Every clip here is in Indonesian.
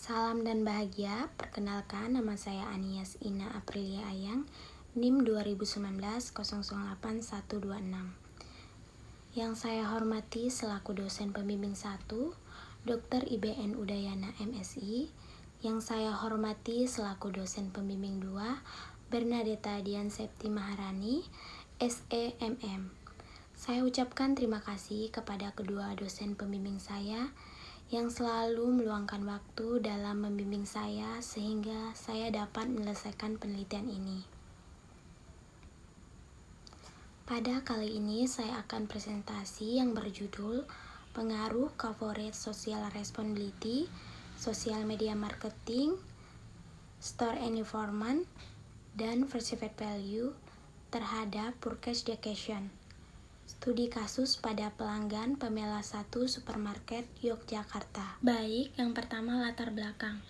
Salam dan bahagia, perkenalkan nama saya Anias Ina Aprilia Ayang, NIM 2019-008126. Yang saya hormati selaku dosen pembimbing 1, Dr. IBN Udayana MSI. Yang saya hormati selaku dosen pembimbing 2, Bernadetta Dian Septi Maharani, SEMM. Saya ucapkan terima kasih kepada kedua dosen pembimbing saya yang selalu meluangkan waktu dalam membimbing saya sehingga saya dapat menyelesaikan penelitian ini. Pada kali ini saya akan presentasi yang berjudul Pengaruh Corporate Social Responsibility, Social Media Marketing, Store and Information, dan Perceived Value terhadap Purchase Decision. Studi kasus pada pelanggan Pamela 1 Supermarket Yogyakarta. Baik, yang pertama latar belakang.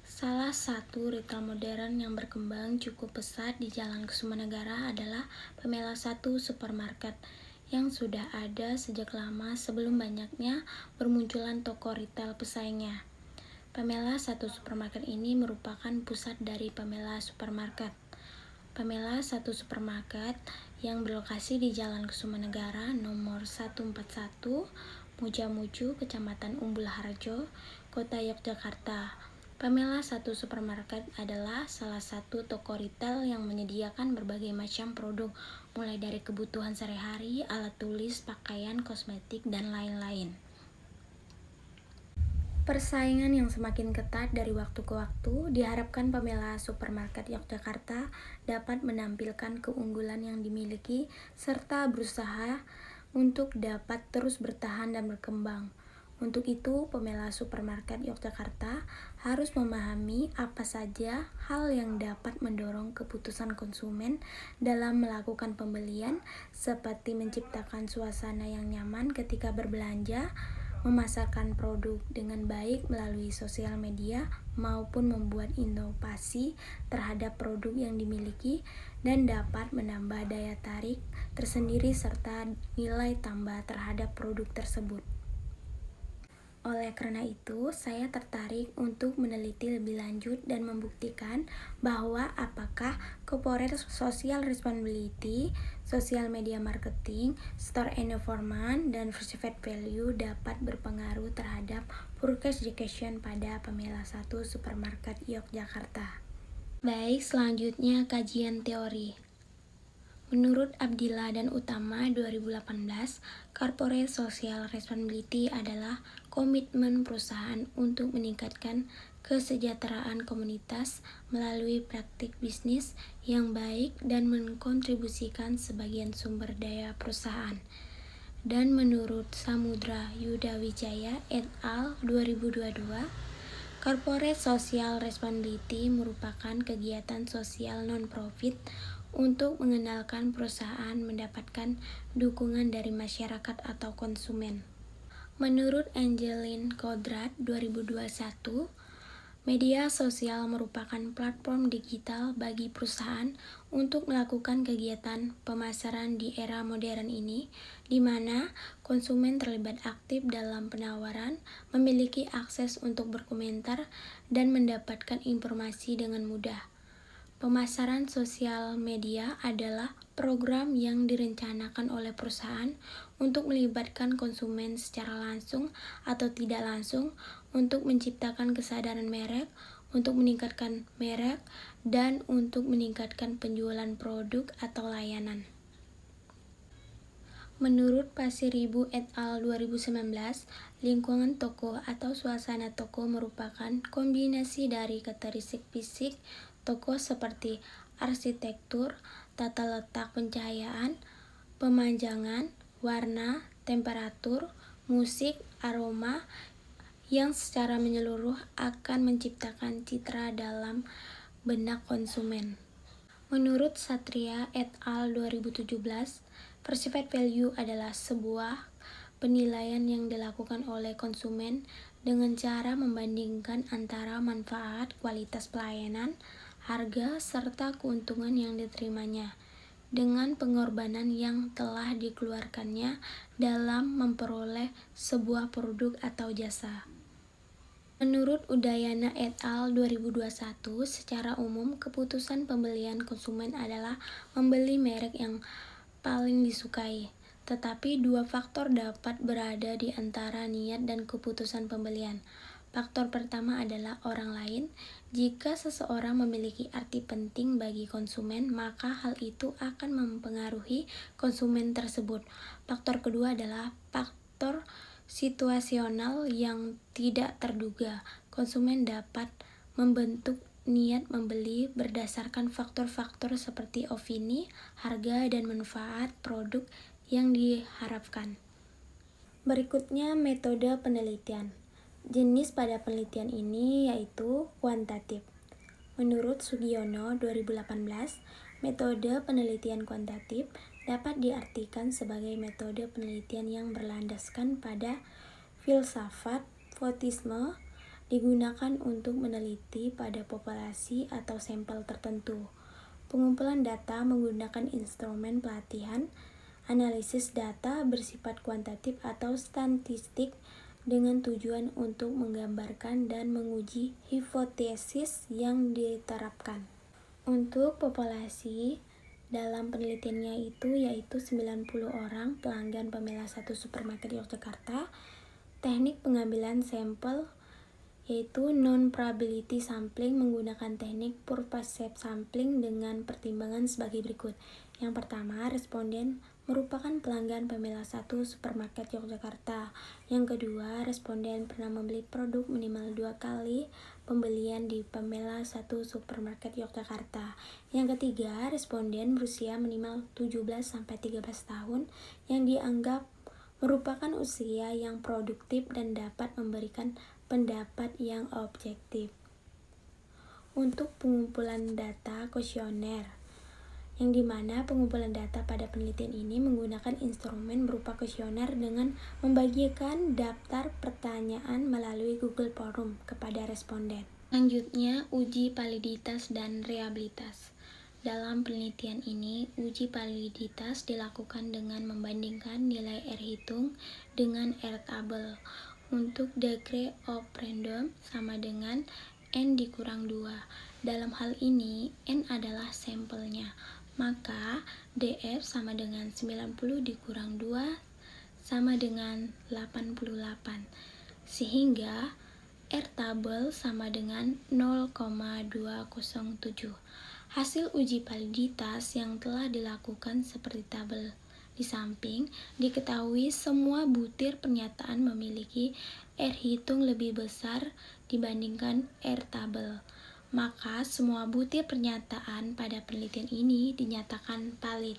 Salah satu retail modern yang berkembang cukup pesat di Jalan Kusumanegara adalah Pamela 1 Supermarket yang sudah ada sejak lama sebelum banyaknya bermunculan toko retail pesaingnya. Pamela 1 Supermarket ini merupakan pusat dari Pamela Supermarket. Pamela 1 Supermarket yang berlokasi di Jalan Kusumanegara nomor 141, Mujamuju, Kecamatan Umbul Harjo, Kota Yogyakarta. Pamela 1 Supermarket adalah salah satu toko retail yang menyediakan berbagai macam produk, mulai dari kebutuhan sehari-hari, alat tulis, pakaian, kosmetik, dan lain-lain. Persaingan yang semakin ketat dari waktu ke waktu diharapkan Pamela Supermarket Yogyakarta dapat menampilkan keunggulan yang dimiliki serta berusaha untuk dapat terus bertahan dan berkembang. Untuk itu, Pamela Supermarket Yogyakarta harus memahami apa saja hal yang dapat mendorong keputusan konsumen dalam melakukan pembelian, seperti menciptakan suasana yang nyaman ketika berbelanja, memasarkan produk dengan baik melalui sosial media, maupun membuat inovasi terhadap produk yang dimiliki dan dapat menambah daya tarik tersendiri serta nilai tambah terhadap produk tersebut. Oleh karena itu, saya tertarik untuk meneliti lebih lanjut dan membuktikan bahwa apakah corporate social responsibility, social media marketing, store and information, dan perceived value dapat berpengaruh terhadap purchase decision pada Pamela 1 Supermarket Yogyakarta. Baik, selanjutnya kajian teori. Menurut Abdillah dan Utama 2018, Corporate Social Responsibility adalah komitmen perusahaan untuk meningkatkan kesejahteraan komunitas melalui praktik bisnis yang baik dan mengkontribusikan sebagian sumber daya perusahaan. Dan menurut Samudra Yuda Wijaya et al. 2022, Corporate Social Responsibility merupakan kegiatan sosial non-profit untuk mengenalkan perusahaan mendapatkan dukungan dari masyarakat atau konsumen. Menurut Angeline Kodrat 2021, media sosial merupakan platform digital bagi perusahaan untuk melakukan kegiatan pemasaran di era modern ini, di mana konsumen terlibat aktif dalam penawaran, memiliki akses untuk berkomentar, dan mendapatkan informasi dengan mudah. Pemasaran sosial media adalah program yang direncanakan oleh perusahaan untuk melibatkan konsumen secara langsung atau tidak langsung untuk menciptakan kesadaran merek, untuk meningkatkan merek, dan untuk meningkatkan penjualan produk atau layanan. Menurut Pasiribu et al. 2019, lingkungan toko atau suasana toko merupakan kombinasi dari karakteristik fisik toko seperti arsitektur, tata letak pencahayaan, pemajangan, warna, temperatur, musik, aroma, yang secara menyeluruh akan menciptakan citra dalam benak konsumen. Menurut Satria et al. 2017, perceived value adalah sebuah penilaian yang dilakukan oleh konsumen dengan cara membandingkan antara manfaat, kualitas pelayanan, harga, serta keuntungan yang diterimanya dengan pengorbanan yang telah dikeluarkannya dalam memperoleh sebuah produk atau jasa. Menurut Udayana et al. 2021, secara umum keputusan pembelian konsumen adalah membeli merek yang paling disukai. Tetapi dua faktor dapat berada di antara niat dan keputusan pembelian. Faktor pertama adalah orang lain. Jika seseorang memiliki arti penting bagi konsumen, maka hal itu akan mempengaruhi konsumen tersebut. Faktor kedua adalah faktor situasional yang tidak terduga. Konsumen dapat membentuk niat membeli berdasarkan faktor-faktor seperti opini, harga, dan manfaat produk yang diharapkan. Berikutnya metode penelitian. Jenis pada penelitian ini yaitu kuantitatif. Menurut Sugiono 2018, metode penelitian kuantitatif dapat diartikan sebagai metode penelitian yang berlandaskan pada filsafat votisme, digunakan untuk meneliti pada populasi atau sampel tertentu. Pengumpulan data menggunakan instrumen pelatihan, analisis data bersifat kuantitatif atau statistik dengan tujuan untuk menggambarkan dan menguji hipotesis yang diterapkan. Untuk populasi, dalam penelitiannya yaitu 90 orang pelanggan Pamela 1 Supermarket Yogyakarta. Teknik pengambilan sampel yaitu non-probability sampling menggunakan teknik purposive sampling dengan pertimbangan sebagai berikut. Yang pertama, responden merupakan pelanggan Pamela 1 Supermarket Yogyakarta. Yang kedua, responden pernah membeli produk minimal 2 kali pembelian di Pamela 1 Supermarket Yogyakarta. Yang ketiga, responden berusia minimal 17-13 tahun yang dianggap merupakan usia yang produktif dan dapat memberikan pendapat yang objektif. Untuk pengumpulan data kuesioner, yang dimana pengumpulan data pada penelitian ini menggunakan instrumen berupa kuesioner dengan membagikan daftar pertanyaan melalui Google Forum kepada responden. Selanjutnya, uji validitas dan reliabilitas. Dalam penelitian ini, uji validitas dilakukan dengan membandingkan nilai R hitung dengan R tabel. Untuk degree of freedom sama dengan N dikurang 2. Dalam hal ini, N adalah sampelnya, maka DF sama dengan 90 dikurang 2 sama dengan 88, sehingga R tabel sama dengan 0,207. Hasil uji validitas yang telah dilakukan seperti tabel di samping, diketahui semua butir pernyataan memiliki R hitung lebih besar dibandingkan R tabel. Maka semua butir pernyataan pada penelitian ini dinyatakan valid.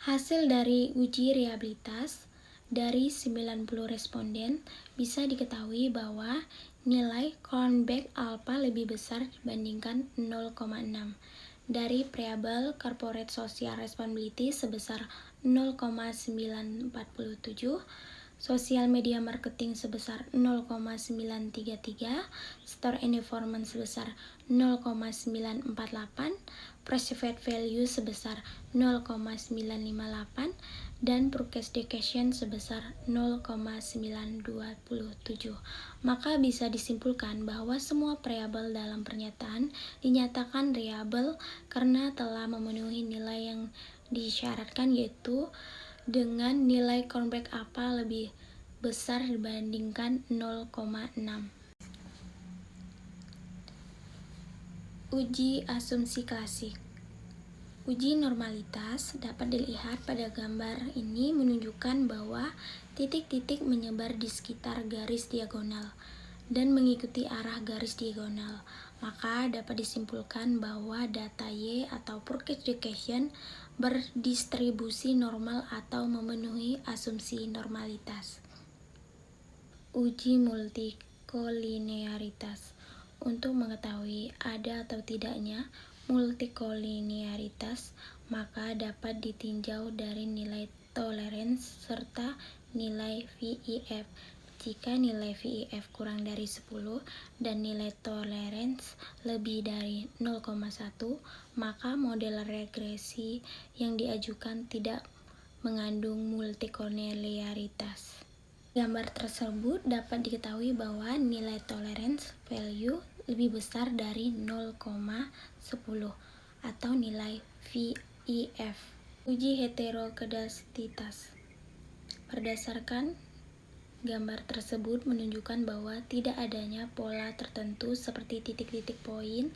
Hasil dari uji reliabilitas dari 90 responden bisa diketahui bahwa nilai Cronbach alpha lebih besar dibandingkan 0,6. Dari variabel corporate social responsibility sebesar 0,947, social media marketing sebesar 0,933, store and information sebesar 0,948, perceived value sebesar 0,958, dan purchase decision sebesar 0,927. Maka bisa disimpulkan bahwa semua variabel dalam pernyataan dinyatakan reliable karena telah memenuhi nilai yang disyaratkan, yaitu dengan nilai Cronbach alpha lebih besar dibandingkan 0,6. Uji asumsi klasik. Uji normalitas dapat dilihat pada gambar ini menunjukkan bahwa titik-titik menyebar di sekitar garis diagonal dan mengikuti arah garis diagonal. Maka dapat disimpulkan bahwa data Y atau purchase decision berdistribusi normal atau memenuhi asumsi normalitas. Uji multikolinearitas. Untuk mengetahui ada atau tidaknya multikolinearitas, maka dapat ditinjau dari nilai tolerance serta nilai VIF. Jika nilai VIF kurang dari 10 dan nilai tolerance lebih dari 0,1, maka model regresi yang diajukan tidak mengandung multikolinearitas. Gambar tersebut dapat diketahui bahwa nilai tolerance value lebih besar dari 0,10 atau nilai VIF. Uji heterokedastisitas. Berdasarkan gambar tersebut menunjukkan bahwa tidak adanya pola tertentu seperti titik-titik poin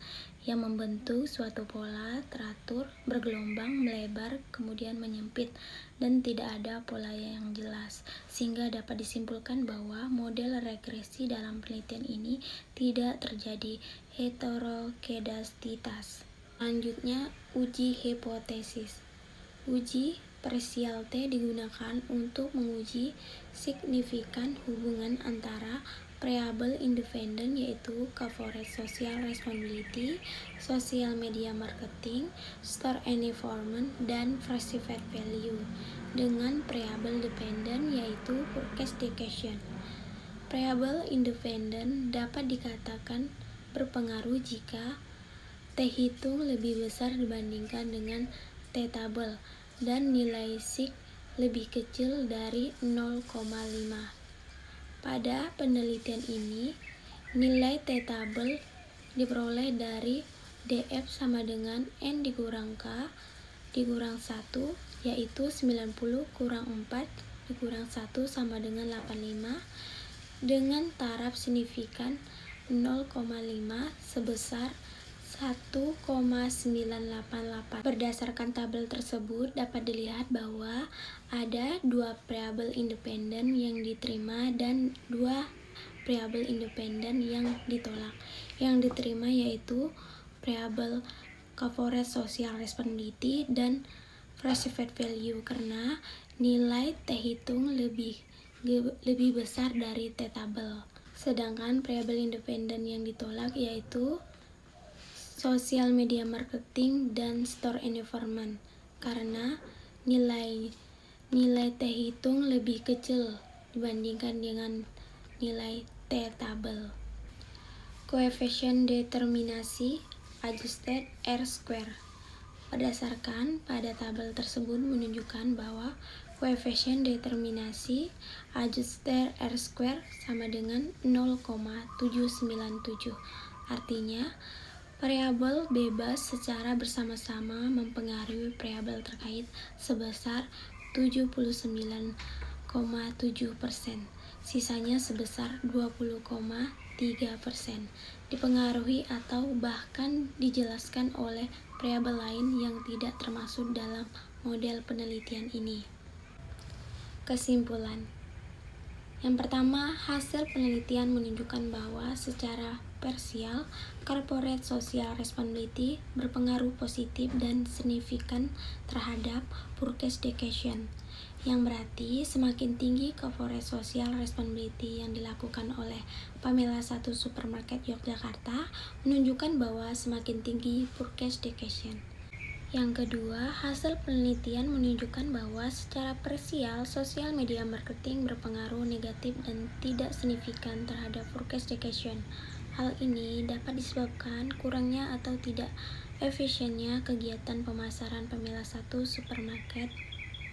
yang membentuk suatu pola teratur, bergelombang, melebar, kemudian menyempit, dan tidak ada pola yang jelas, sehingga dapat disimpulkan bahwa model regresi dalam penelitian ini tidak terjadi heterokedastisitas. Selanjutnya, uji hipotesis. Uji parsial T digunakan untuk menguji signifikan hubungan antara variabel independen yaitu coverage social responsibility, social media marketing, store environment, dan perceived value dengan variabel dependen yaitu forecastation. Variabel independen dapat dikatakan berpengaruh jika T hitung lebih besar dibandingkan dengan T tabel dan nilai sig lebih kecil dari 0,5. Pada penelitian ini, nilai T tabel diperoleh dari df sama dengan n dikurang k dikurang 1, yaitu 90 kurang 4 dikurang 1 sama dengan 85, dengan taraf signifikan 0,5 sebesar 1,988. Berdasarkan tabel tersebut dapat dilihat bahwa ada dua variabel independen yang diterima dan dua variabel independen yang ditolak. Yang diterima yaitu variabel coverage social responsibility dan perceived value karena nilai T hitung lebih besar dari T tabel. Sedangkan variabel independen yang ditolak yaitu social media marketing dan store environment karena nilai T hitung lebih kecil dibandingkan dengan nilai T tabel. Koefisien determinasi adjusted R-square. Berdasarkan pada tabel tersebut menunjukkan bahwa koefisien determinasi adjusted R-square sama dengan 0,797. Artinya, variabel bebas secara bersama-sama mempengaruhi variabel terkait sebesar 79,7%, sisanya sebesar 20,3% dipengaruhi atau bahkan dijelaskan oleh variabel lain yang tidak termasuk dalam model penelitian ini. Kesimpulan. Yang pertama, hasil penelitian menunjukkan bahwa secara parsial, corporate social responsibility berpengaruh positif dan signifikan terhadap forecastation, yang berarti semakin tinggi corporate social responsibility yang dilakukan oleh Pamela 1 Supermarket Yogyakarta menunjukkan bahwa semakin tinggi forecastation. Yang kedua, hasil penelitian menunjukkan bahwa secara parsial, sosial media marketing berpengaruh negatif dan tidak signifikan terhadap forecastation. Hal ini dapat disebabkan kurangnya atau tidak efisiennya kegiatan pemasaran Pamela 1 Supermarket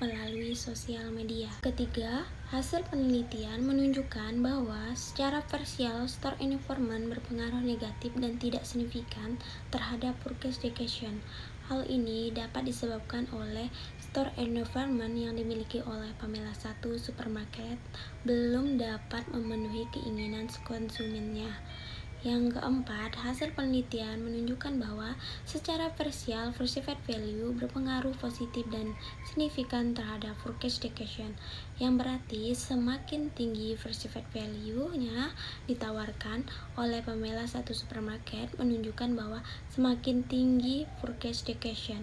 melalui sosial media. Ketiga, hasil penelitian menunjukkan bahwa secara parsial store environment berpengaruh negatif dan tidak signifikan terhadap forecastation. Hal ini dapat disebabkan oleh store environment yang dimiliki oleh Pamela 1 Supermarket belum dapat memenuhi keinginan konsumennya. Yang keempat, hasil penelitian menunjukkan bahwa secara parsial perceived value berpengaruh positif dan signifikan terhadap forecastation, yang berarti semakin tinggi perceived value-nya ditawarkan oleh Pamela 1 Supermarket menunjukkan bahwa semakin tinggi forecastation.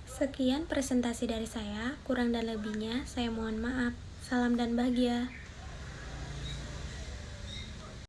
Sekian presentasi dari saya, kurang dan lebihnya saya mohon maaf. Salam dan bahagia.